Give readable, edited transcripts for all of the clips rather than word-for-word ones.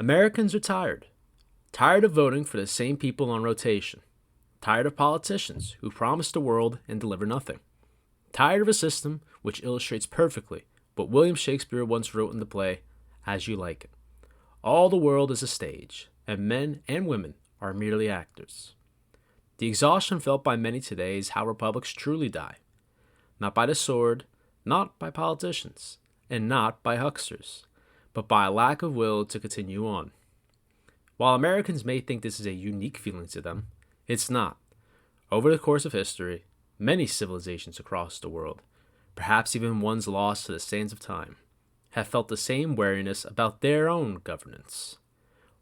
Americans are tired. Tired of voting for the same people on rotation. Tired of politicians who promise the world and deliver nothing. Tired of a system which illustrates perfectly what William Shakespeare once wrote in the play, As You Like It. All the world is a stage, and men and women are merely actors. The exhaustion felt by many today is how republics truly die. Not by the sword, not by politicians, and not by hucksters, but by a lack of will to continue on. While Americans may think this is a unique feeling to them, it's not. Over the course of history, many civilizations across the world, perhaps even ones lost to the sands of time, have felt the same wariness about their own governance.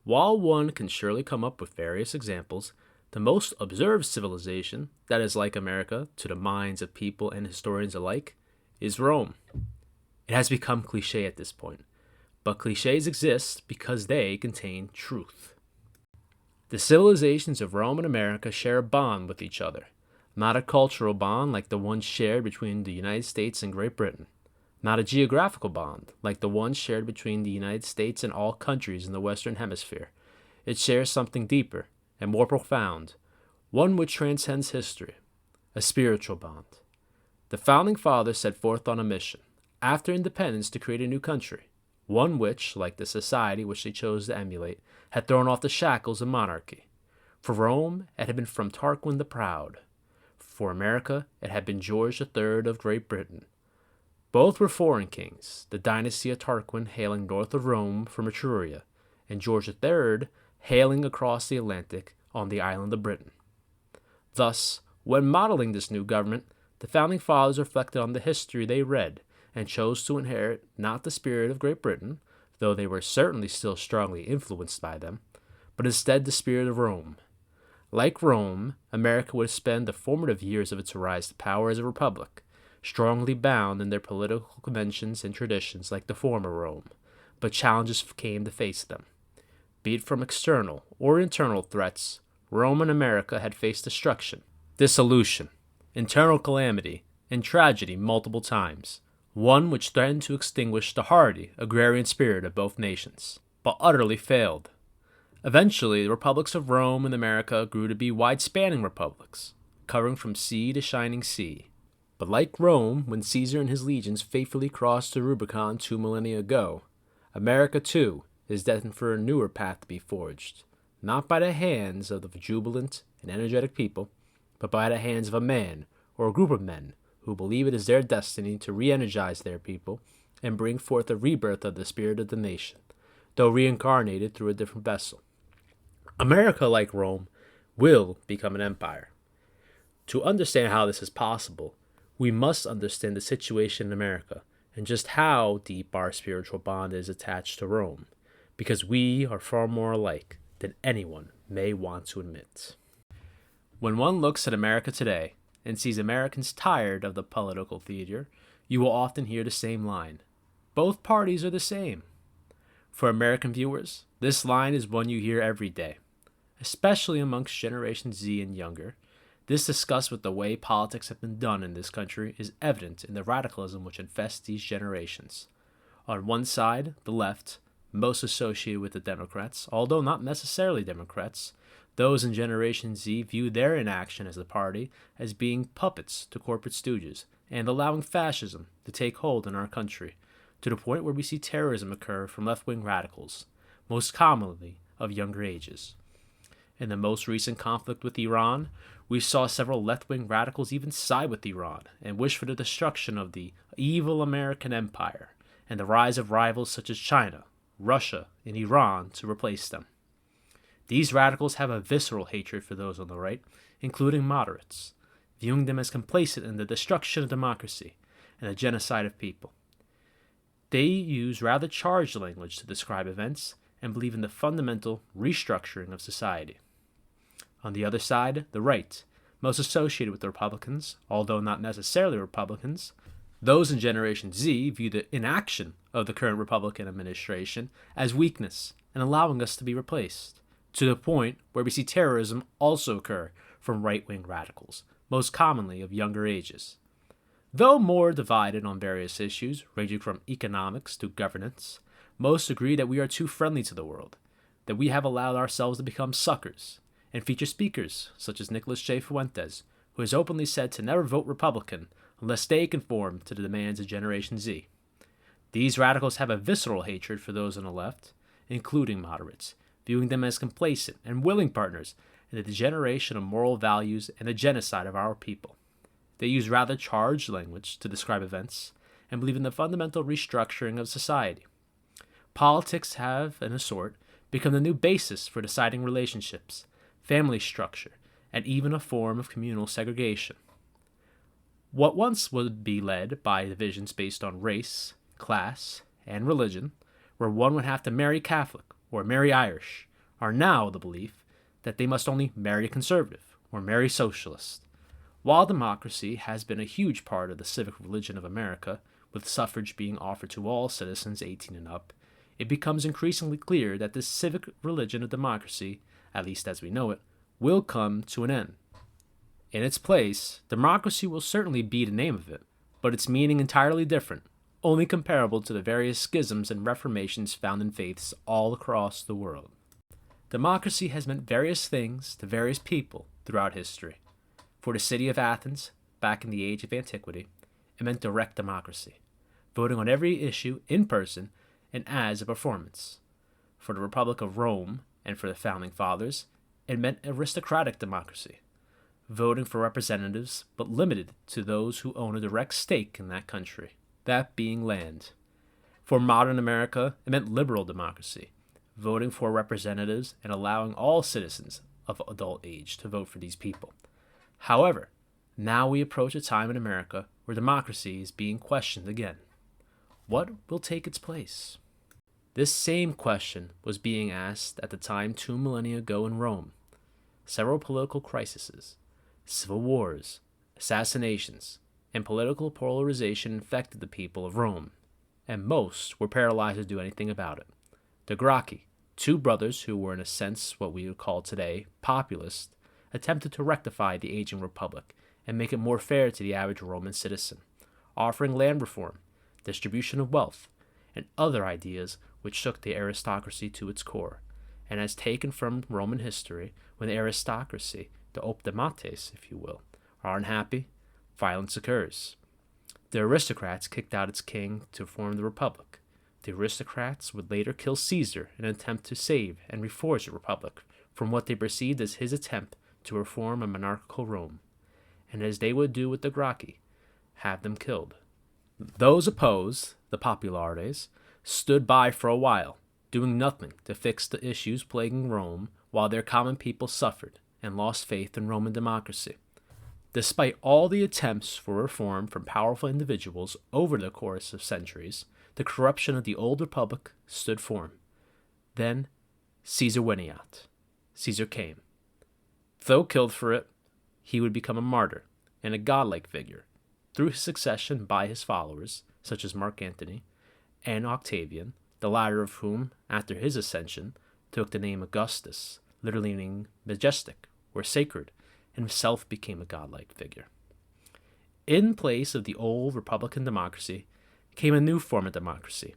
While one can surely come up with various examples, the most observed civilization that is like America to the minds of people and historians alike is Rome. It has become cliché at this point, but clichés exist because they contain truth. The civilizations of Rome and America share a bond with each other, not a cultural bond like the one shared between the United States and Great Britain, not a geographical bond like the one shared between the United States and all countries in the Western Hemisphere. It shares something deeper and more profound, one which transcends history, a spiritual bond. The Founding Fathers set forth on a mission, after independence, to create a new country, one which, like the society which they chose to emulate, had thrown off the shackles of monarchy. For Rome, it had been from Tarquin the Proud. For America, it had been George III of Great Britain. Both were foreign kings, the dynasty of Tarquin hailing north of Rome from Etruria, and George III hailing across the Atlantic on the island of Britain. Thus, when modeling this new government, the Founding Fathers reflected on the history they read and chose to inherit not the spirit of Great Britain, though they were certainly still strongly influenced by them, but instead the spirit of Rome. Like Rome, America would spend the formative years of its rise to power as a republic, strongly bound in their political conventions and traditions like the former Rome, but challenges came to face them. Be it from external or internal threats, Rome and America had faced destruction, dissolution, internal calamity, and tragedy multiple times, one which threatened to extinguish the hardy agrarian spirit of both nations, but utterly failed. Eventually, the republics of Rome and America grew to be wide-spanning republics, covering from sea to shining sea. But like Rome, when Caesar and his legions faithfully crossed the Rubicon 2 millennia ago, America, too, is destined for a newer path to be forged, not by the hands of the jubilant and energetic people, but by the hands of a man or a group of men who believe it is their destiny to re-energize their people and bring forth a rebirth of the spirit of the nation, though reincarnated through a different vessel. America, like Rome, will become an empire. To understand how this is possible, we must understand the situation in America and just how deep our spiritual bond is attached to Rome, because we are far more alike than anyone may want to admit. When one looks at America today and sees Americans tired of the political theater, you will often hear the same line: both parties are the same. For American viewers, this line is one you hear every day, especially amongst Generation Z and younger. This disgust with the way politics have been done in this country is evident in the radicalism which infests these generations. On one side, the left, most associated with the Democrats, although not necessarily Democrats, those in Generation Z view their inaction as a party as being puppets to corporate stooges and allowing fascism to take hold in our country, to the point where we see terrorism occur from left-wing radicals, most commonly of younger ages. In the most recent conflict with Iran, we saw several left-wing radicals even side with Iran and wish for the destruction of the evil American empire and the rise of rivals such as China, Russia, and Iran to replace them. These radicals have a visceral hatred for those on the right, including moderates, viewing them as complicit in the destruction of democracy and the genocide of people. They use rather charged language to describe events and believe in the fundamental restructuring of society. On the other side, the right, most associated with the Republicans, although not necessarily Republicans, those in Generation Z view the inaction of the current Republican administration as weakness and allowing us to be replaced, to the point where we see terrorism also occur from right-wing radicals, most commonly of younger ages. Though more divided on various issues, ranging from economics to governance, most agree that we are too friendly to the world that we have allowed ourselves to become suckers and feature speakers such as Nicholas J. Fuentes, who has openly said to never vote Republican unless they conform to the demands of Generation Z. These radicals have a visceral hatred for those on the left, including moderates, viewing them as complacent and willing partners in the degeneration of moral values and the genocide of our people. They use rather charged language to describe events and believe in the fundamental restructuring of society. Politics have, in a sort, become the new basis for deciding relationships, family structure, and even a form of communal segregation. What once would be led by divisions based on race, class, and religion, where one would have to marry Catholic or marry Irish, are now the belief that they must only marry conservative or marry socialist. While democracy has been a huge part of the civic religion of America, with suffrage being offered to all citizens 18 and up, it becomes increasingly clear that this civic religion of democracy, at least as we know it, will come to an end. In its place, democracy will certainly be the name of it, but its meaning entirely different, only comparable to the various schisms and reformations found in faiths all across the world. Democracy has meant various things to various people throughout history. For the city of Athens, back in the age of antiquity, it meant direct democracy, voting on every issue in person and as a performance. For the Republic of Rome and for the Founding Fathers, it meant aristocratic democracy, voting for representatives but limited to those who own a direct stake in that country, that being land. For modern America, it meant liberal democracy, voting for representatives and allowing all citizens of adult age to vote for these people. However, now we approach a time in America where democracy is being questioned again. What will take its place? This same question was being asked at the time 2 millennia ago in Rome. Several political crises, civil wars, assassinations, and political polarization infected the people of Rome, and most were paralyzed to do anything about it. The Gracchi, 2 brothers who were in a sense what we would call today populist, attempted to rectify the aging republic and make it more fair to the average Roman citizen, offering land reform, distribution of wealth, and other ideas which shook the aristocracy to its core, and as taken from Roman history, when the aristocracy, the optimates, if you will, are unhappy, violence occurs. The aristocrats kicked out its king to form the republic. The aristocrats would later kill Caesar in an attempt to save and reforge the republic from what they perceived as his attempt to reform a monarchical Rome, and as they would do with the Gracchi, have them killed. Those opposed, the populares, stood by for a while, doing nothing to fix the issues plaguing Rome while their common people suffered and lost faith in Roman democracy. Despite all the attempts for reform from powerful individuals over the course of centuries, the corruption of the old republic stood firm. Then Caesar veniat. Caesar came. Though killed for it, he would become a martyr and a godlike figure through his succession by his followers, such as Mark Antony and Octavian, the latter of whom, after his ascension, took the name Augustus, literally meaning majestic or sacred, and himself became a godlike figure. In place of the old republican democracy came a new form of democracy,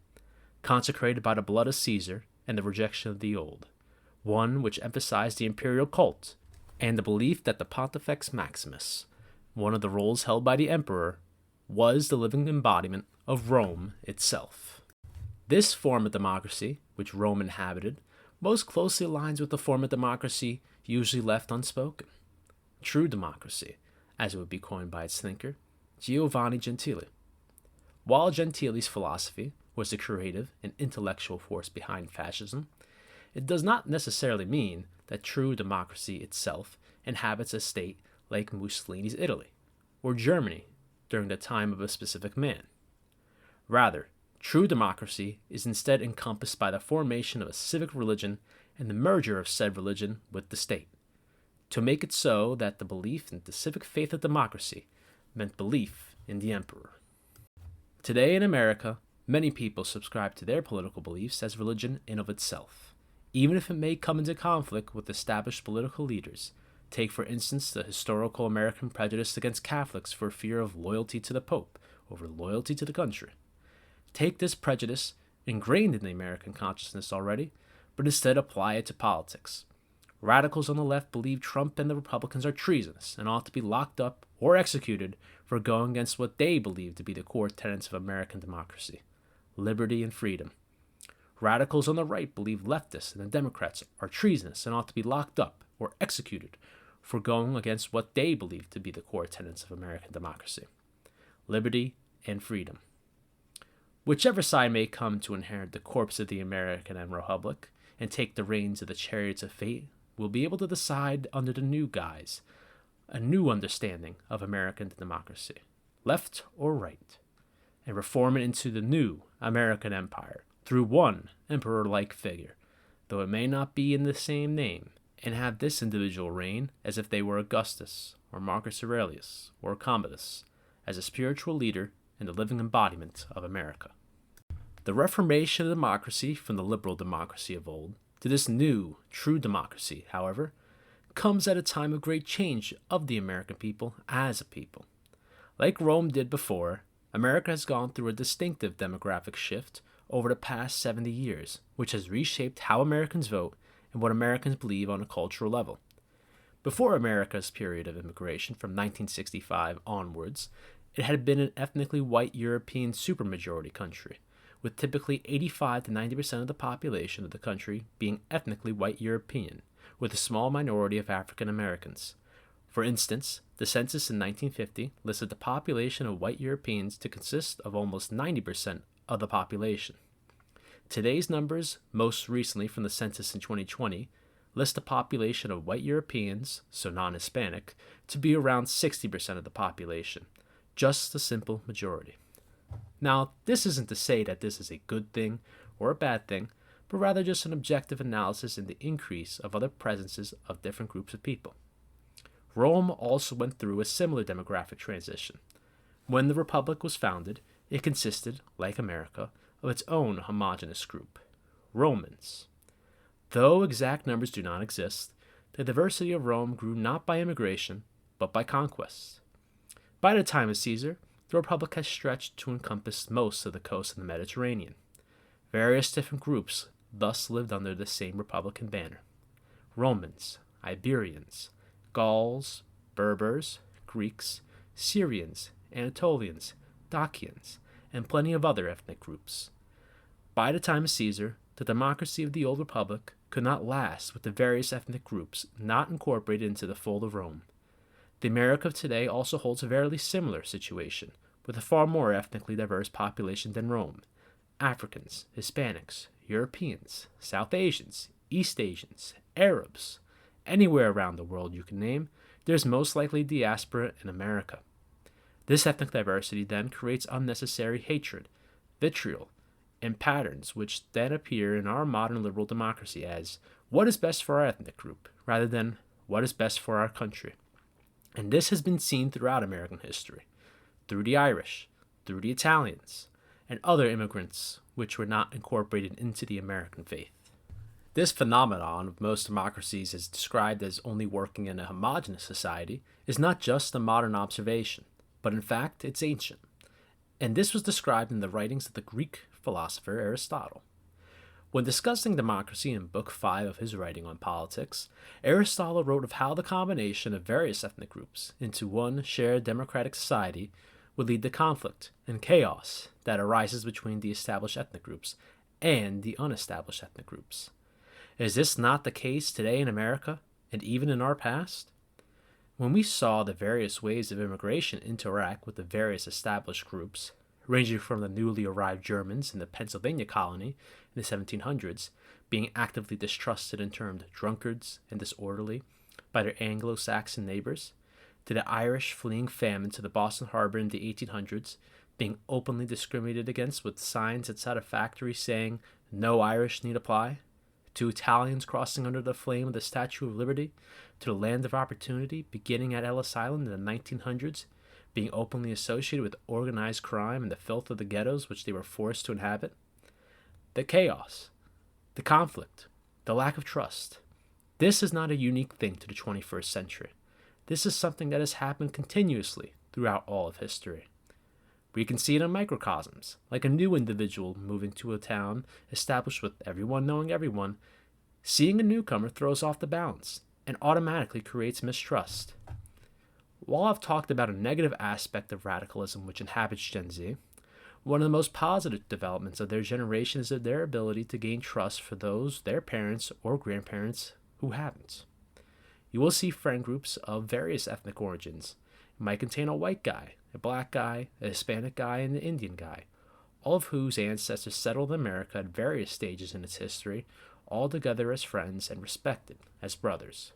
consecrated by the blood of Caesar and the rejection of the old, one which emphasized the imperial cult and the belief that the Pontifex Maximus, one of the roles held by the emperor, was the living embodiment of Rome itself. This form of democracy, which Rome inhabited, most closely aligns with the form of democracy usually left unspoken. True democracy, as it would be coined by its thinker, Giovanni Gentile. While Gentile's philosophy was the creative and intellectual force behind fascism, it does not necessarily mean that true democracy itself inhabits a state like Mussolini's Italy, or Germany during the time of a specific man. Rather, true democracy is instead encompassed by the formation of a civic religion and the merger of said religion with the state, to make it so that the belief in the civic faith of democracy meant belief in the emperor. Today in America, many people subscribe to their political beliefs as religion in of itself, even if it may come into conflict with established political leaders. Take, for instance, the historical American prejudice against Catholics for fear of loyalty to the Pope over loyalty to the country. Take this prejudice, ingrained in the American consciousness already, but instead apply it to politics. Radicals on the left believe Trump and the Republicans are treasonous and ought to be locked up or executed for going against what they believe to be the core tenets of American democracy: liberty and freedom. Radicals on the right believe leftists and the Democrats are treasonous and ought to be locked up or executed for going against what they believe to be the core tenets of American democracy: liberty and freedom. Whichever side may come to inherit the corpse of the American Republic and take the reins of the chariots of fate will be able to decide under the new guise, a new understanding of American democracy, left or right, and reform it into the new American empire through one emperor-like figure, though it may not be in the same name, and have this individual reign as if they were Augustus or Marcus Aurelius or Commodus, as a spiritual leader and the living embodiment of America. The reformation of democracy from the liberal democracy of old to this new, true democracy, however, comes at a time of great change of the American people as a people. Like Rome did before, America has gone through a distinctive demographic shift over the past 70 years, which has reshaped how Americans vote and what Americans believe on a cultural level. Before America's period of immigration from 1965 onwards, it had been an ethnically white European supermajority country, with typically 85 to 90% of the population of the country being ethnically white European, with a small minority of African Americans. For instance, the census in 1950 listed the population of white Europeans to consist of almost 90% of the population. Today's numbers, most recently from the census in 2020, list the population of white Europeans, so non-Hispanic, to be around 60% of the population, just a simple majority. Now, this isn't to say that this is a good thing or a bad thing, but rather just an objective analysis in the increase of other presences of different groups of people. Rome also went through a similar demographic transition. When the Republic was founded, it consisted, like America, of its own homogeneous group, Romans. Though exact numbers do not exist, the diversity of Rome grew not by immigration, but by conquest. By the time of Caesar, the Republic has stretched to encompass most of the coast of the Mediterranean. Various different groups thus lived under the same Republican banner: Romans, Iberians, Gauls, Berbers, Greeks, Syrians, Anatolians, Dacians, and plenty of other ethnic groups. By the time of Caesar, the democracy of the old Republic could not last with the various ethnic groups not incorporated into the fold of Rome. The America of today also holds a very similar situation, with a far more ethnically diverse population than Rome. Africans, Hispanics, Europeans, South Asians, East Asians, Arabs. Anywhere around the world you can name, there's most likely diaspora in America. This ethnic diversity then creates unnecessary hatred, vitriol, and patterns which then appear in our modern liberal democracy as what is best for our ethnic group, rather than what is best for our country. And this has been seen throughout American history, through the Irish, through the Italians, and other immigrants which were not incorporated into the American faith. This phenomenon of most democracies as described as only working in a homogeneous society is not just a modern observation, but in fact it's ancient. And this was described in the writings of the Greek philosopher Aristotle. When discussing democracy in Book 5 of his writing on politics, Aristotle wrote of how the combination of various ethnic groups into one shared democratic society would lead to conflict and chaos that arises between the established ethnic groups and the unestablished ethnic groups. Is this not the case today in America, and even in our past? When we saw the various ways of immigration interact with the various established groups, ranging from the newly arrived Germans in the Pennsylvania colony in the 1700s, being actively distrusted and termed drunkards and disorderly by their Anglo-Saxon neighbors, to the Irish fleeing famine to the Boston Harbor in the 1800s, being openly discriminated against with signs outside of factories saying, "No Irish need apply," to Italians crossing under the flame of the Statue of Liberty, to the land of opportunity beginning at Ellis Island in the 1900s, being openly associated with organized crime and the filth of the ghettos which they were forced to inhabit. The chaos, the conflict, the lack of trust. This is not a unique thing to the 21st century. This is something that has happened continuously throughout all of history. We can see it in microcosms, like a new individual moving to a town established with everyone knowing everyone, Seeing a newcomer throws off the balance and automatically creates mistrust. While I've talked about a negative aspect of radicalism which inhabits Gen Z, one of the most positive developments of their generation is their ability to gain trust for those, their parents or grandparents, who haven't. You will see friend groups of various ethnic origins. It might contain a white guy, a black guy, a Hispanic guy, and an Indian guy, all of whose ancestors settled in America at various stages in its history, all together as friends and respected as brothers.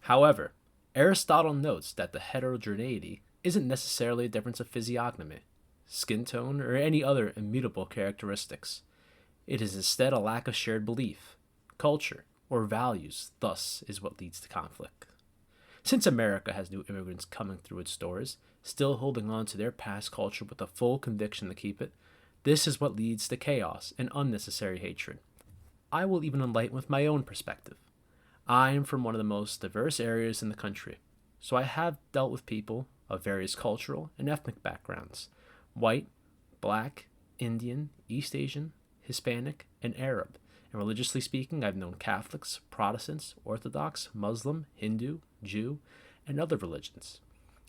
However, Aristotle notes that the heterogeneity isn't necessarily a difference of physiognomy, skin tone, or any other immutable characteristics. It is instead a lack of shared belief, culture, or values, thus is what leads to conflict. Since America has new immigrants coming through its doors, still holding on to their past culture with a full conviction to keep it, this is what leads to chaos and unnecessary hatred. I will even enlighten with my own perspective. I am from one of the most diverse areas in the country, so I have dealt with people of various cultural and ethnic backgrounds: white, black, Indian, East Asian, Hispanic, and Arab. And religiously speaking, I've known Catholics, Protestants, Orthodox, Muslim, Hindu, Jew, and other religions.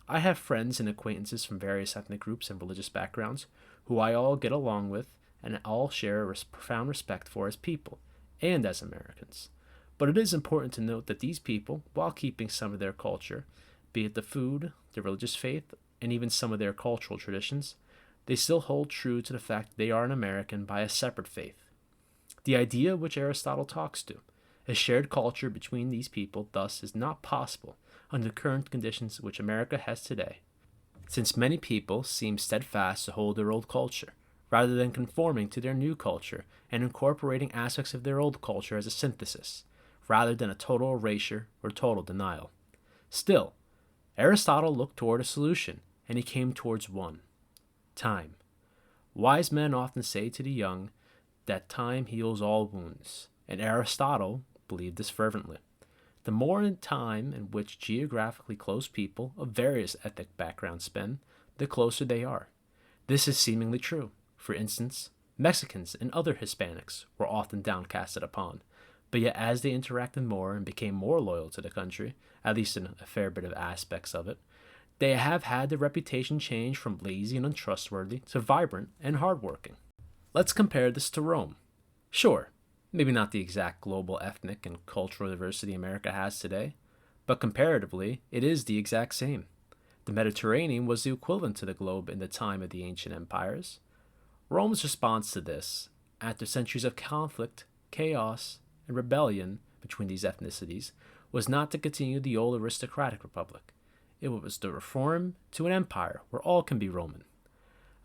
I have friends and acquaintances from various ethnic groups and religious backgrounds who I all get along with and all share a profound respect for as people and as Americans. But it is important to note that these people, while keeping some of their culture, be it the food, their religious faith, and even some of their cultural traditions, they still hold true to the fact that they are an American by a separate faith. The idea which Aristotle talks to, a shared culture between these people, thus is not possible under the current conditions which America has today, since many people seem steadfast to hold their old culture, rather than conforming to their new culture and incorporating aspects of their old culture as a synthesis, rather than a total erasure or total denial. Still, Aristotle looked toward a solution, and he came towards one: time. Wise men often say to the young that time heals all wounds, and Aristotle believed this fervently. The more time in which geographically close people of various ethnic backgrounds spend, the closer they are. This is seemingly true. For instance, Mexicans and other Hispanics were often downcasted upon, but yet as they interacted more and became more loyal to the country, at least in a fair bit of aspects of it, they have had their reputation change from lazy and untrustworthy to vibrant and hardworking. Let's compare this to Rome. Sure, maybe not the exact global ethnic and cultural diversity America has today, but comparatively, it is the exact same. The Mediterranean was the equivalent to the globe in the time of the ancient empires. Rome's response to this, after centuries of conflict, chaos, and rebellion between these ethnicities, was not to continue the old aristocratic republic. It was to reform to an empire where all can be Roman.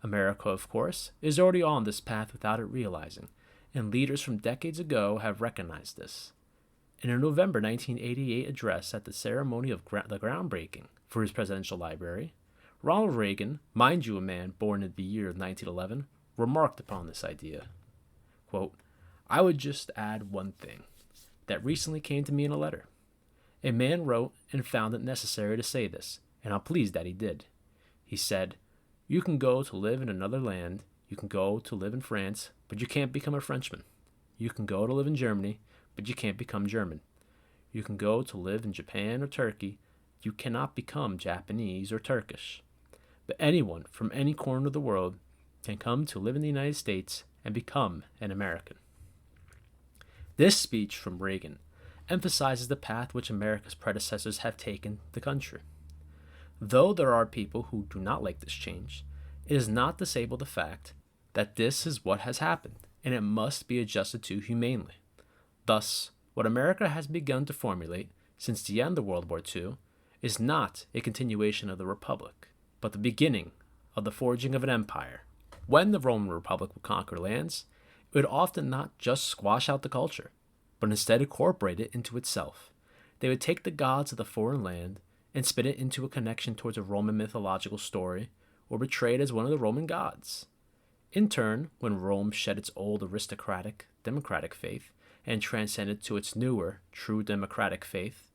America, of course, is already on this path without it realizing, and leaders from decades ago have recognized this. In a November 1988 address at the ceremony of the groundbreaking for his presidential library, Ronald Reagan, mind you a man born in the year of 1911, remarked upon this idea. Quote, "I would just add one thing that recently came to me in a letter. A man wrote and found it necessary to say this, and I'm pleased that he did. He said, 'You can go to live in another land, you can go to live in France, but you can't become a Frenchman. You can go to live in Germany, but you can't become German. You can go to live in Japan or Turkey, you cannot become Japanese or Turkish. But anyone from any corner of the world can come to live in the United States and become an American.'" This speech from Reagan emphasizes the path which America's predecessors have taken the country. Though there are people who do not like this change, it does not disable the fact that this is what has happened, and it must be adjusted to humanely. Thus, what America has begun to formulate since the end of World War II is not a continuation of the Republic, but the beginning of the forging of an empire. When the Roman Republic would conquer lands, it would often not just squash out the culture, but instead incorporate it into itself. They would take the gods of the foreign land and spin it into a connection towards a Roman mythological story, or betray it as one of the Roman gods. In turn, when Rome shed its old aristocratic, democratic faith and transcended to its newer, true democratic faith,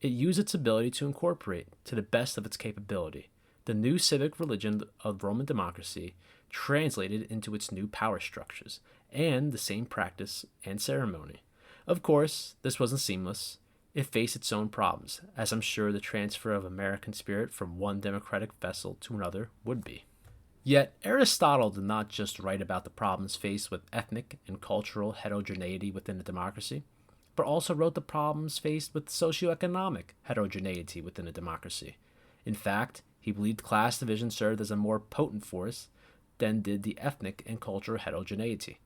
it used its ability to incorporate, to the best of its capability, the new civic religion of Roman democracy, translated into its new power structures, and the same practice and ceremony. Of course, this wasn't seamless. It faced its own problems, as I'm sure the transfer of American spirit from one democratic vessel to another would be. Yet, Aristotle did not just write about the problems faced with ethnic and cultural heterogeneity within a democracy, but also wrote the problems faced with socioeconomic heterogeneity within a democracy. In fact, he believed class division served as a more potent force than did the ethnic and cultural heterogeneity.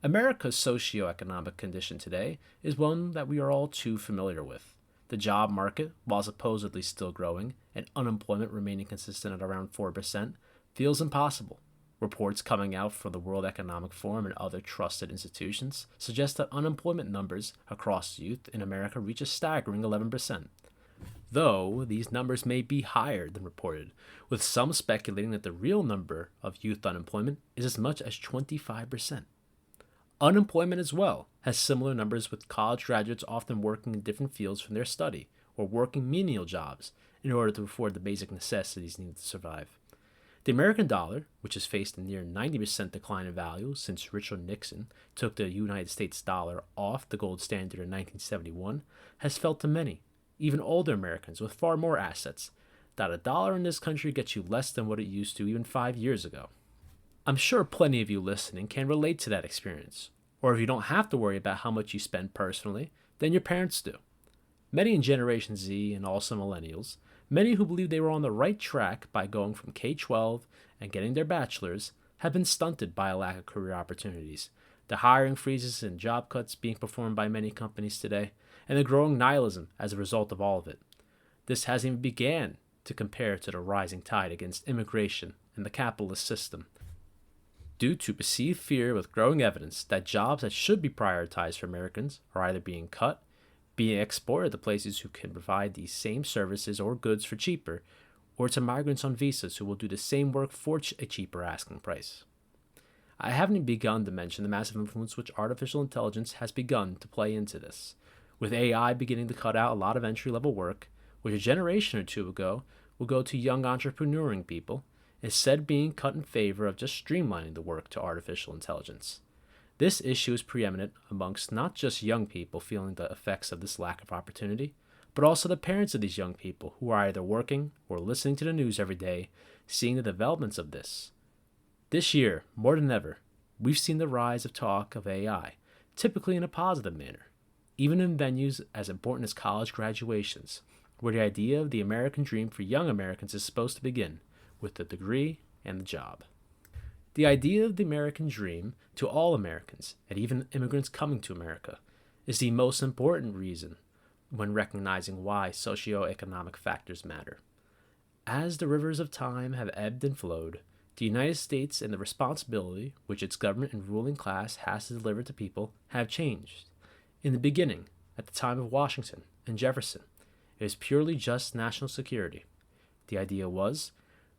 America's socioeconomic condition today is one that we are all too familiar with. The job market, while supposedly still growing and unemployment remaining consistent at around 4%, feels impossible. Reports coming out from the World Economic Forum and other trusted institutions suggest that unemployment numbers across youth in America reach a staggering 11%. Though these numbers may be higher than reported, with some speculating that the real number of youth unemployment is as much as 25%. Unemployment as well has similar numbers, with college graduates often working in different fields from their study or working menial jobs in order to afford the basic necessities needed to survive. The American dollar, which has faced a near 90% decline in value since Richard Nixon took the United States dollar off the gold standard in 1971, has felt to many, even older Americans with far more assets, that a dollar in this country gets you less than what it used to even 5 years ago. I'm sure plenty of you listening can relate to that experience, or if you don't have to worry about how much you spend personally, then your parents do. Many in Generation Z and also millennials, many who believe they were on the right track by going from K-12 and getting their bachelor's, have been stunted by a lack of career opportunities, the hiring freezes and job cuts being performed by many companies today, and the growing nihilism as a result of all of it. This hasn't even began to compare to the rising tide against immigration and the capitalist system, due to perceived fear with growing evidence that jobs that should be prioritized for Americans are either being cut, being exported to places who can provide these same services or goods for cheaper, or to migrants on visas who will do the same work for a cheaper asking price. I haven't even begun to mention the massive influence which artificial intelligence has begun to play into this, with AI beginning to cut out a lot of entry-level work, which a generation or two ago will go to young entrepreneuring people, instead being cut in favor of just streamlining the work to artificial intelligence. This issue is preeminent amongst not just young people feeling the effects of this lack of opportunity, but also the parents of these young people who are either working or listening to the news every day, seeing the developments of this. This year, more than ever, we've seen the rise of talk of AI, typically in a positive manner, even in venues as important as college graduations, where the idea of the American dream for young Americans is supposed to begin, with the degree and the job. The idea of the American dream to all Americans, and even immigrants coming to America, is the most important reason when recognizing why socioeconomic factors matter. As the rivers of time have ebbed and flowed, the United States and the responsibility which its government and ruling class has to deliver to people have changed. In the beginning, at the time of Washington and Jefferson, it was purely just national security. The idea was,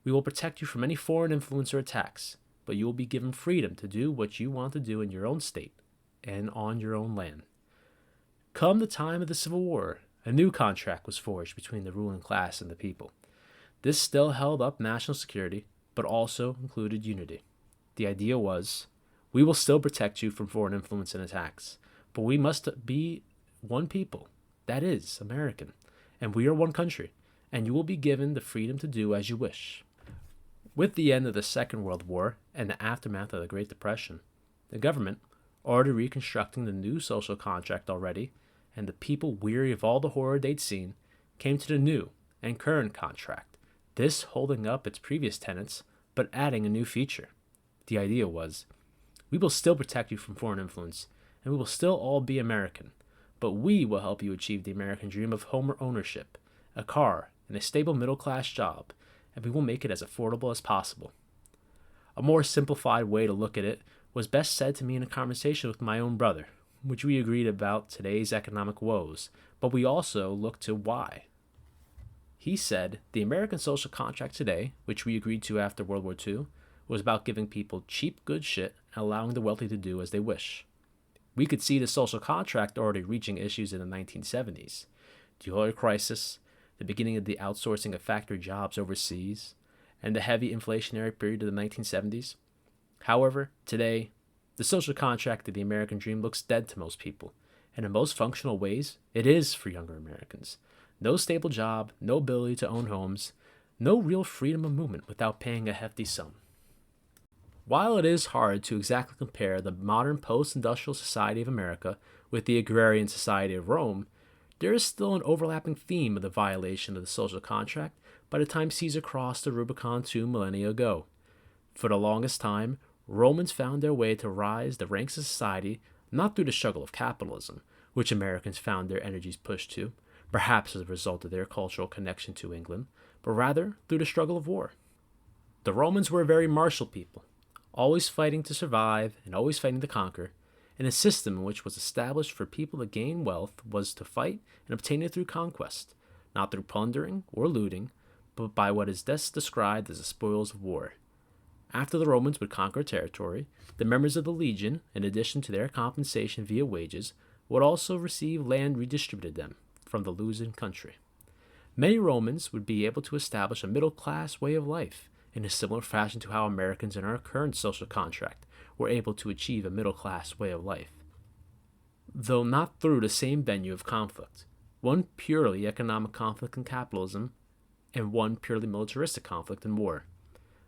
we will protect you from any foreign influence or attacks, but you will be given freedom to do what you want to do in your own state and on your own land. Come the time of the Civil War, a new contract was forged between the ruling class and the people. This still held up national security, but also included unity. The idea was, we will still protect you from foreign influence and attacks, but we must be one people, that is, American, and we are one country, and you will be given the freedom to do as you wish. With the end of the Second World War and the aftermath of the Great Depression, the government, already reconstructing the new social contract already, and the people weary of all the horror they'd seen, came to the new and current contract, this holding up its previous tenets, but adding a new feature. The idea was, we will still protect you from foreign influence, and we will still all be American, but we will help you achieve the American dream of home ownership, a car, and a stable middle-class job, and we will make it as affordable as possible. A more simplified way to look at it was best said to me in a conversation with my own brother, which we agreed about today's economic woes, but we also looked to why. He said the American social contract today, which we agreed to after World War II, was about giving people cheap good shit and allowing the wealthy to do as they wish. We could see the social contract already reaching issues in the 1970s. The oil crisis, the beginning of the outsourcing of factory jobs overseas, and the heavy inflationary period of the 1970s. However, today, the social contract of the American dream looks dead to most people, and in most functional ways, it is for younger Americans. No stable job, no ability to own homes, no real freedom of movement without paying a hefty sum. While it is hard to exactly compare the modern post-industrial society of America with the agrarian society of Rome, there is still an overlapping theme of the violation of the social contract by the time Caesar crossed the Rubicon 2 millennia ago. For the longest time, Romans found their way to rise the ranks of society not through the struggle of capitalism, which Americans found their energies pushed to, perhaps as a result of their cultural connection to England, but rather through the struggle of war. The Romans were a very martial people, always fighting to survive and always fighting to conquer, and a system which was established for people to gain wealth was to fight and obtain it through conquest, not through plundering or looting, but by what is best described as the spoils of war. After the Romans would conquer a territory, the members of the legion, in addition to their compensation via wages, would also receive land redistributed them from the losing country. Many Romans would be able to establish a middle-class way of life, in a similar fashion to how Americans in our current social contract were able to achieve a middle-class way of life, though not through the same venue of conflict, one purely economic conflict in capitalism and one purely militaristic conflict in war.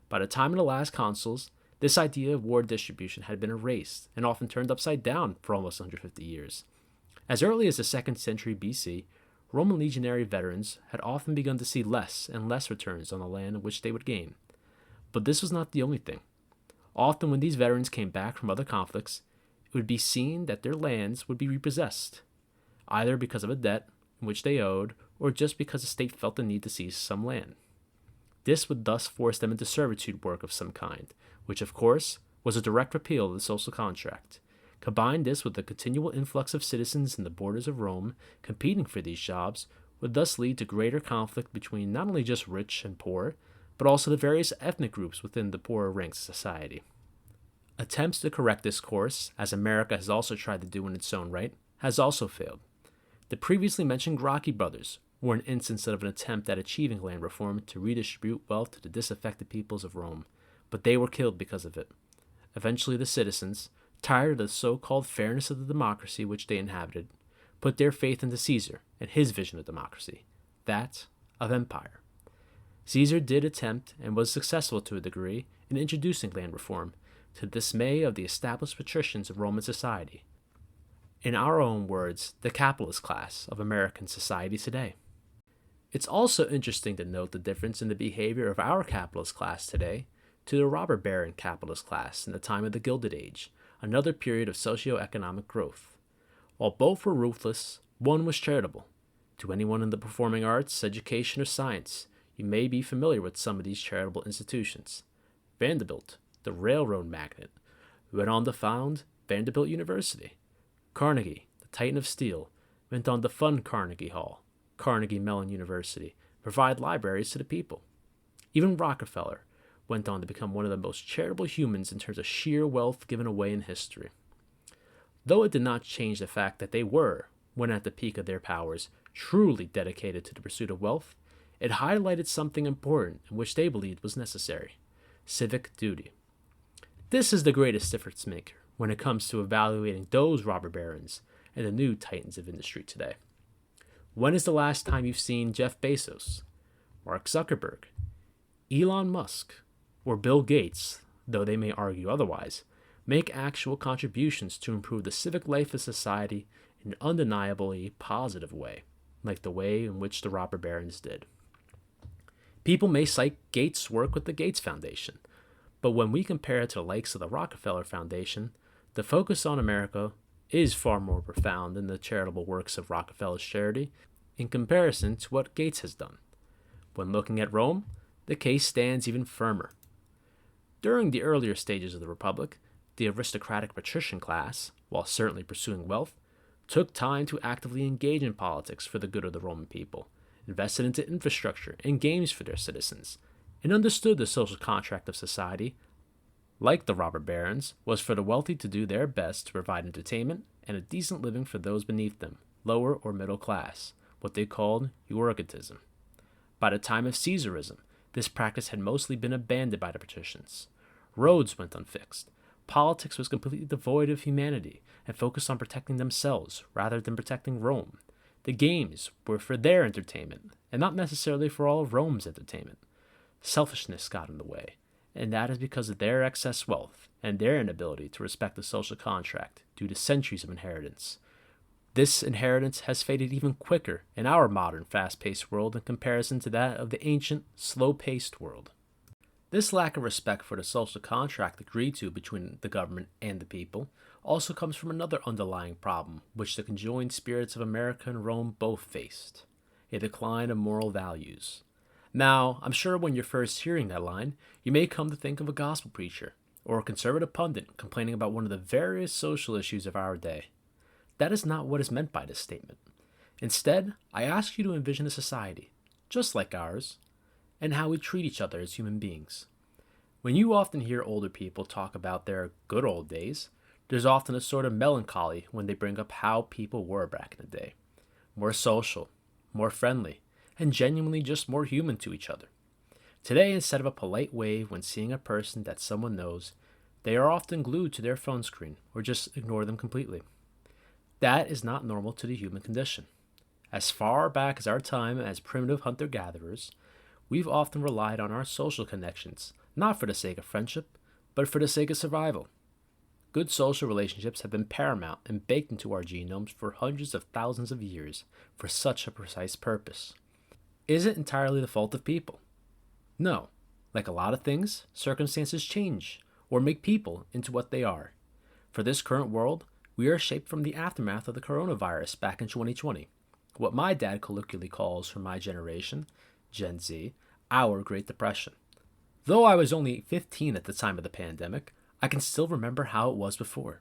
By the time of the last consuls, this idea of war distribution had been erased and often turned upside down for almost 150 years. As early as the 2nd century BC, Roman legionary veterans had often begun to see less and less returns on the land which they would gain. But this was not the only thing. Often when these veterans came back from other conflicts, it would be seen that their lands would be repossessed, either because of a debt in which they owed or just because the state felt the need to seize some land. This would thus force them into servitude work of some kind, which of course was a direct repeal of the social contract. Combine this with the continual influx of citizens in the borders of Rome competing for these jobs would thus lead to greater conflict between not only just rich and poor, but also the various ethnic groups within the poorer ranks of society. Attempts to correct this course, as America has also tried to do in its own right, has also failed. The previously mentioned Gracchi brothers were an instance of an attempt at achieving land reform to redistribute wealth to the disaffected peoples of Rome, but they were killed because of it. Eventually the citizens, tired of the so-called fairness of the democracy which they inhabited, put their faith into Caesar and his vision of democracy, that of empire. Caesar did attempt and was successful to a degree in introducing land reform, to the dismay of the established patricians of Roman society. In our own words, the capitalist class of American society today. It's also interesting to note the difference in the behavior of our capitalist class today to the robber baron capitalist class in the time of the Gilded Age, another period of socioeconomic growth. While both were ruthless, one was charitable. To anyone in the performing arts, education, or science, you may be familiar with some of these charitable institutions. Vanderbilt, the railroad magnate, went on to found Vanderbilt University. Carnegie, the titan of steel, went on to fund Carnegie Hall, Carnegie Mellon University, provide libraries to the people. Even Rockefeller went on to become one of the most charitable humans in terms of sheer wealth given away in history. Though it did not change the fact that they were, when at the peak of their powers, truly dedicated to the pursuit of wealth, it highlighted something important in which they believed was necessary: civic duty. This is the greatest difference maker when it comes to evaluating those robber barons and the new titans of industry today. When is the last time you've seen Jeff Bezos, Mark Zuckerberg, Elon Musk, or Bill Gates, though they may argue otherwise, make actual contributions to improve the civic life of society in an undeniably positive way, like the way in which the robber barons did? People may cite Gates' work with the Gates Foundation, but when we compare it to the likes of the Rockefeller Foundation, the focus on America is far more profound than the charitable works of Rockefeller's charity in comparison to what Gates has done. When looking at Rome, the case stands even firmer. During the earlier stages of the Republic, the aristocratic patrician class, while certainly pursuing wealth, took time to actively engage in politics for the good of the Roman people, invested into infrastructure and games for their citizens, and understood the social contract of society, like the robber barons, was for the wealthy to do their best to provide entertainment and a decent living for those beneath them, lower or middle class, what they called Urbanization. By the time of Caesarism, this practice had mostly been abandoned by the patricians. Roads went unfixed, Politics was completely devoid of humanity and focused on protecting themselves rather than protecting Rome. The games were for their entertainment and not necessarily for all of Rome's entertainment. Selfishness got in the way, and that is because of their excess wealth and their inability to respect the social contract due to centuries of inheritance. This inheritance has faded even quicker in our modern fast-paced world in comparison to that of the ancient, slow-paced world. This lack of respect for the social contract agreed to between the government and the people also comes from another underlying problem which the conjoined spirits of America and Rome both faced: a decline of moral values. Now, I'm sure when you're first hearing that line, you may come to think of a gospel preacher or a conservative pundit complaining about one of the various social issues of our day. That is not what is meant by this statement. Instead, I ask you to envision a society, just like ours, and how we treat each other as human beings. When you often hear older people talk about their good old days, there's often a sort of melancholy when they bring up how people were back in the day. More social, more friendly, and genuinely just more human to each other. Today, instead of a polite wave when seeing a person that someone knows, they are often glued to their phone screen or just ignore them completely. That is not normal to the human condition. As far back as our time as primitive hunter-gatherers, we've often relied on our social connections, not for the sake of friendship, but for the sake of survival. Good social relationships have been paramount and baked into our genomes for hundreds of thousands of years for such a precise purpose. Is it entirely the fault of people? No. Like a lot of things, circumstances change or make people into what they are. For this current world, we are shaped from the aftermath of the coronavirus back in 2020, what my dad colloquially calls for my generation, Gen Z, our Great Depression. Though I was only 15 at the time of the pandemic, I can still remember how it was before.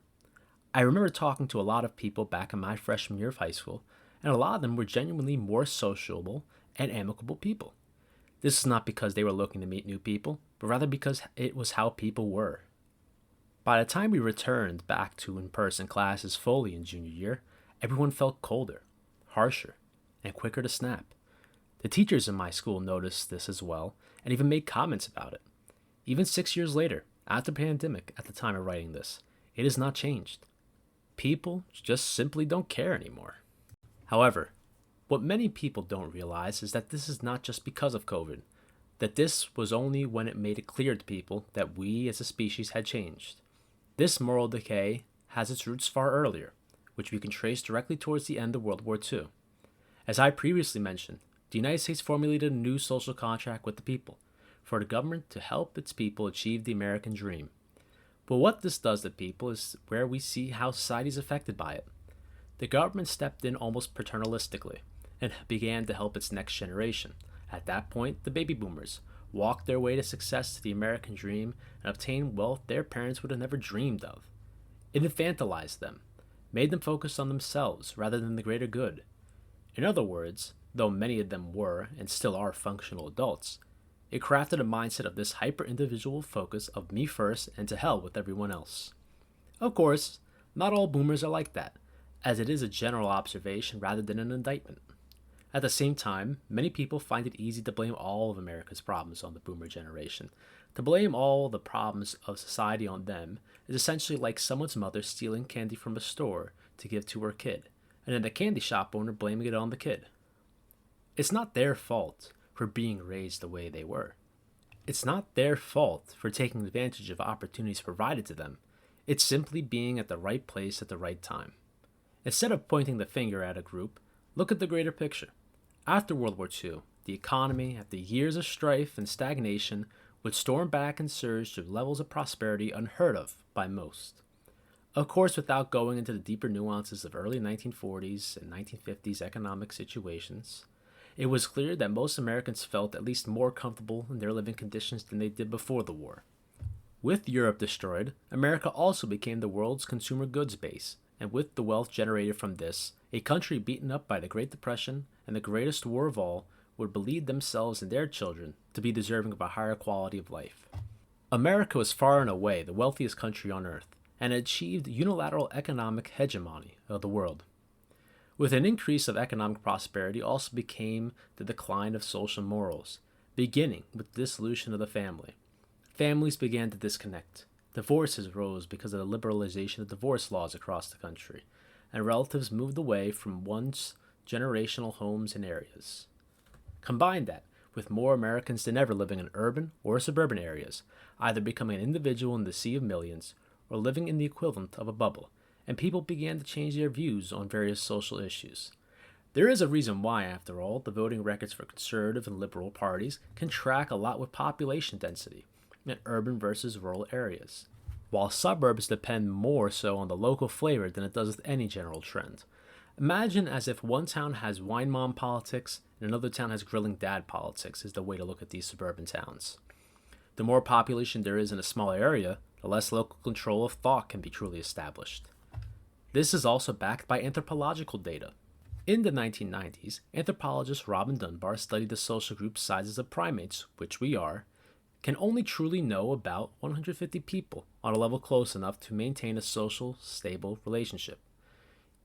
I remember talking to a lot of people back in my freshman year of high school, and a lot of them were genuinely more sociable and amicable people. This is not because they were looking to meet new people, but rather because it was how people were. By the time we returned back to in-person classes fully in junior year, everyone felt colder, harsher, and quicker to snap. The teachers in my school noticed this as well and even made comments about it. Even 6 years later, after the pandemic, at the time of writing this, it has not changed. People just simply don't care anymore. However, what many people don't realize is that this is not just because of COVID, that this was only when it made it clear to people that we as a species had changed. This moral decay has its roots far earlier, which we can trace directly towards the end of World War II. As I previously mentioned, the United States formulated a new social contract with the people, for the government to help its people achieve the American dream. But what this does to people is where we see how society is affected by it. The government stepped in almost paternalistically and began to help its next generation. At that point, the baby boomers walked their way to success to the American dream and obtained wealth their parents would have never dreamed of. It infantilized them, made them focus on themselves rather than the greater good. In other words, though many of them were and still are functional adults, it crafted a mindset of this hyper-individual focus of me first and to hell with everyone else. Of course, not all boomers are like that, as it is a general observation rather than an indictment. At the same time, many people find it easy to blame all of America's problems on the boomer generation. To blame all the problems of society on them is essentially like someone's mother stealing candy from a store to give to her kid, and then the candy shop owner blaming it on the kid. It's not their fault for being raised the way they were. It's not their fault for taking advantage of opportunities provided to them. It's simply being at the right place at the right time. Instead of pointing the finger at a group, look at the greater picture. After World War II, the economy, after years of strife and stagnation, would storm back and surge to levels of prosperity unheard of by most. Of course, without going into the deeper nuances of early 1940s and 1950s economic situations, it was clear that most Americans felt at least more comfortable in their living conditions than they did before the war. With Europe destroyed, America also became the world's consumer goods base, and with the wealth generated from this, a country beaten up by the Great Depression and the greatest war of all would believe themselves and their children to be deserving of a higher quality of life. America was far and away the wealthiest country on earth, and achieved unilateral economic hegemony of the world. With an increase of economic prosperity also became the decline of social morals, beginning with the dissolution of the family. Families began to disconnect. Divorces rose because of the liberalization of divorce laws across the country, and relatives moved away from once generational homes and areas. Combine that with more Americans than ever living in urban or suburban areas, either becoming an individual in the sea of millions or living in the equivalent of a bubble, and people began to change their views on various social issues. There is a reason why, after all, the voting records for conservative and liberal parties can track a lot with population density in urban versus rural areas, while suburbs depend more so on the local flavor than it does with any general trend. Imagine as if one town has wine mom politics and another town has grilling dad politics is the way to look at these suburban towns. The more population there is in a small area, the less local control of thought can be truly established. This is also backed by anthropological data. In the 1990s, anthropologist Robin Dunbar studied the social group sizes of primates, which we are, can only truly know about 150 people on a level close enough to maintain a social, stable relationship.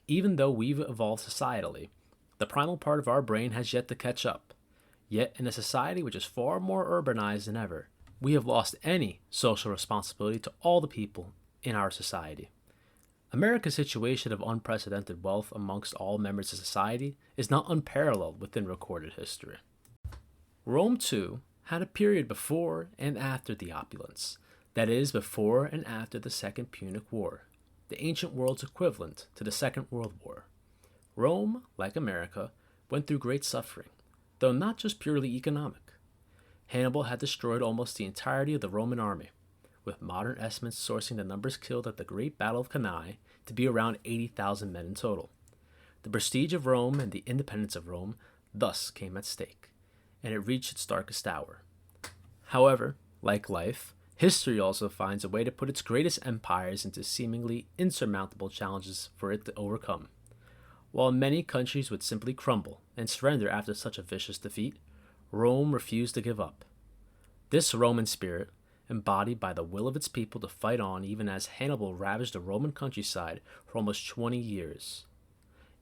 Even though we've evolved societally, the primal part of our brain has yet to catch up. Yet, in a society which is far more urbanized than ever, we have lost any social responsibility to all the people in our society. America's situation of unprecedented wealth amongst all members of society is not unparalleled within recorded history. Rome, too, had a period before and after the opulence, that is, before and after the Second Punic War, the ancient world's equivalent to the Second World War. Rome, like America, went through great suffering, though not just purely economic. Hannibal had destroyed almost the entirety of the Roman army, with modern estimates sourcing the numbers killed at the Great Battle of Cannae to be around 80,000 men in total. The prestige of Rome and the independence of Rome thus came at stake, and it reached its darkest hour. However, like life, history also finds a way to put its greatest empires into seemingly insurmountable challenges for it to overcome. While many countries would simply crumble and surrender after such a vicious defeat, Rome refused to give up. This Roman spirit, embodied by the will of its people to fight on even as Hannibal ravaged the Roman countryside for almost 20 years.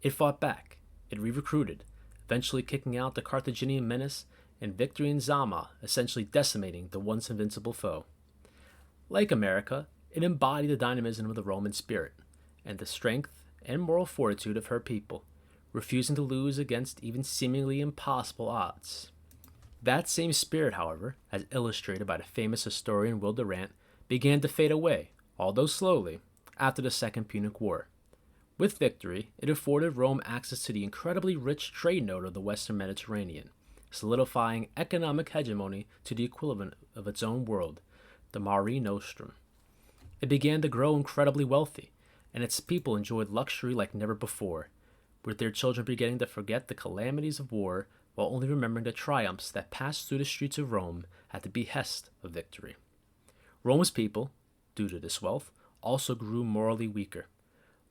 It fought back, it re-recruited, eventually kicking out the Carthaginian menace, and victory in Zama essentially decimating the once invincible foe. Like America, it embodied the dynamism of the Roman spirit, and the strength and moral fortitude of her people, refusing to lose against even seemingly impossible odds. That same spirit, however, as illustrated by the famous historian Will Durant, began to fade away, although slowly, after the Second Punic War. With victory, it afforded Rome access to the incredibly rich trade node of the Western Mediterranean, solidifying economic hegemony to the equivalent of its own world, the Mare Nostrum. It began to grow incredibly wealthy, and its people enjoyed luxury like never before, with their children beginning to forget the calamities of war while only remembering the triumphs that passed through the streets of Rome at the behest of victory. Rome's people, due to this wealth, also grew morally weaker.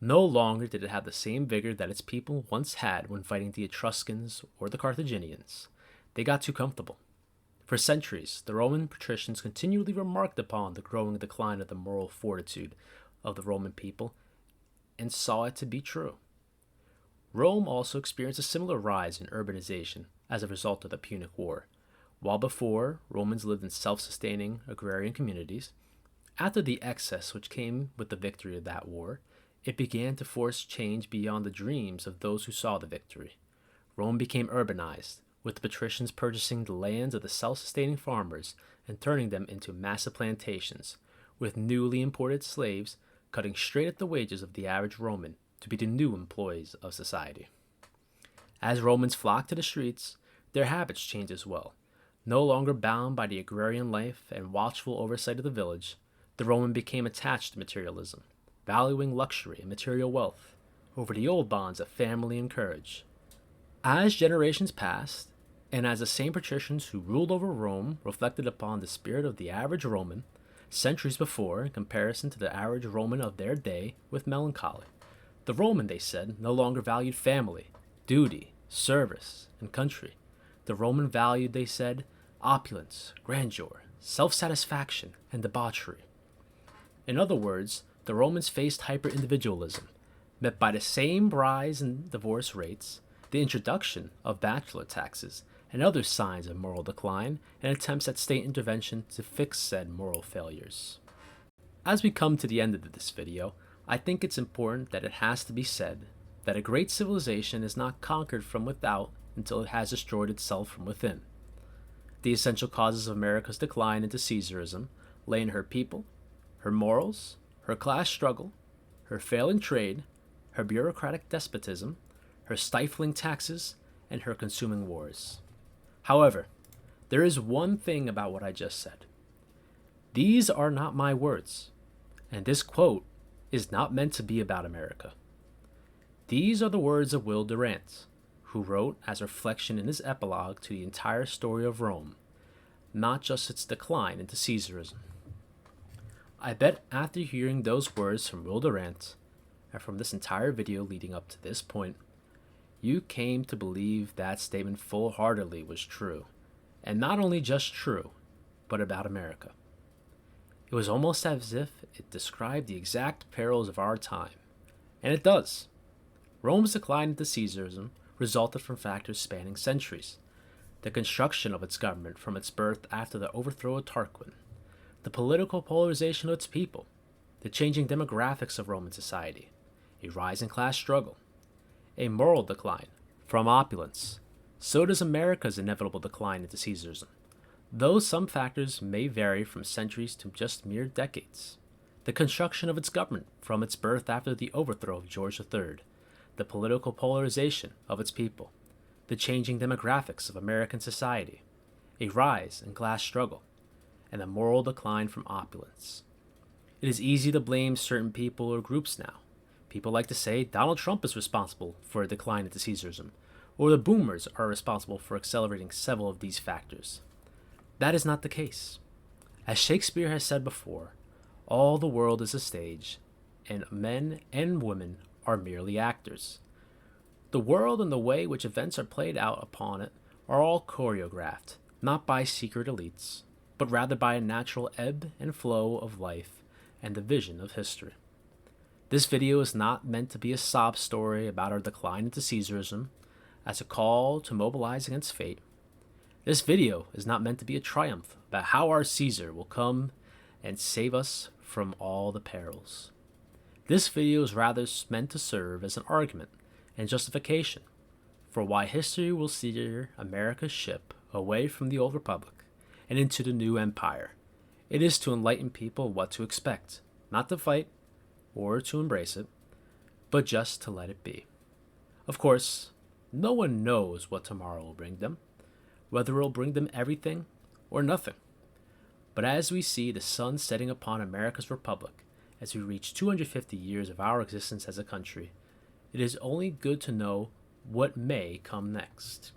No longer did it have the same vigor that its people once had when fighting the Etruscans or the Carthaginians. They got too comfortable. For centuries, the Roman patricians continually remarked upon the growing decline of the moral fortitude of the Roman people and saw it to be true. Rome also experienced a similar rise in urbanization as a result of the Punic War. While before, Romans lived in self-sustaining agrarian communities, after the excess which came with the victory of that war, it began to force change beyond the dreams of those who saw the victory. Rome became urbanized, with the patricians purchasing the lands of the self-sustaining farmers and turning them into massive plantations, with newly imported slaves cutting straight at the wages of the average Roman to be the new employees of society. As Romans flocked to the streets, their habits changed as well. No longer bound by the agrarian life and watchful oversight of the village, the Roman became attached to materialism, valuing luxury and material wealth over the old bonds of family and courage. As generations passed, and as the same patricians who ruled over Rome reflected upon the spirit of the average Roman, centuries before, in comparison to the average Roman of their day, with melancholy, the Roman, they said, no longer valued family, duty, service, and country. The Roman valued, they said, opulence, grandeur, self-satisfaction, and debauchery. In other words, the Romans faced hyper-individualism, met by the same rise in divorce rates, the introduction of bachelor taxes, and other signs of moral decline and attempts at state intervention to fix said moral failures. As we come to the end of this video, I think it's important that it has to be said that a great civilization is not conquered from without until it has destroyed itself from within. The essential causes of America's decline into Caesarism lay in her people, her morals, her class struggle, her failing trade, her bureaucratic despotism, her stifling taxes, and her consuming wars. However, there is one thing about what I just said. These are not my words, and this quote is not meant to be about America. These are the words of Will Durant, who wrote as a reflection in his epilogue to the entire story of Rome, not just its decline into Caesarism. I bet after hearing those words from Will Durant, and from this entire video leading up to this point, you came to believe that statement full-heartedly was true, and not only just true, but about America. It was almost as if it described the exact perils of our time, and it does. Rome's decline into Caesarism resulted from factors spanning centuries: the construction of its government from its birth after the overthrow of Tarquin, the political polarization of its people, the changing demographics of Roman society, a rising class struggle, a moral decline from opulence. So does America's inevitable decline into Caesarism, though some factors may vary from centuries to just mere decades. The construction of its government from its birth after the overthrow of George III, the political polarization of its people, the changing demographics of American society, a rise in class struggle, and a moral decline from opulence. It is easy to blame certain people or groups now. People like to say Donald Trump is responsible for a decline into Caesarism, or the boomers are responsible for accelerating several of these factors. That is not the case. As Shakespeare has said before, all the world is a stage, and men and women are merely actors. The world and the way which events are played out upon it are all choreographed, not by secret elites, but rather by a natural ebb and flow of life and the vision of history. This video is not meant to be a sob story about our decline into Caesarism, as a call to mobilize against fate. This video is not meant to be a triumph about how our Caesar will come and save us from all the perils. This video is rather meant to serve as an argument and justification for why history will steer America's ship away from the old republic and into the new empire. It is to enlighten people what to expect, not to fight or to embrace it, but just to let it be. Of course, no one knows what tomorrow will bring them, whether it will bring them everything or nothing. But as we see the sun setting upon America's republic, as we reach 250 years of our existence as a country, it is only good to know what may come next.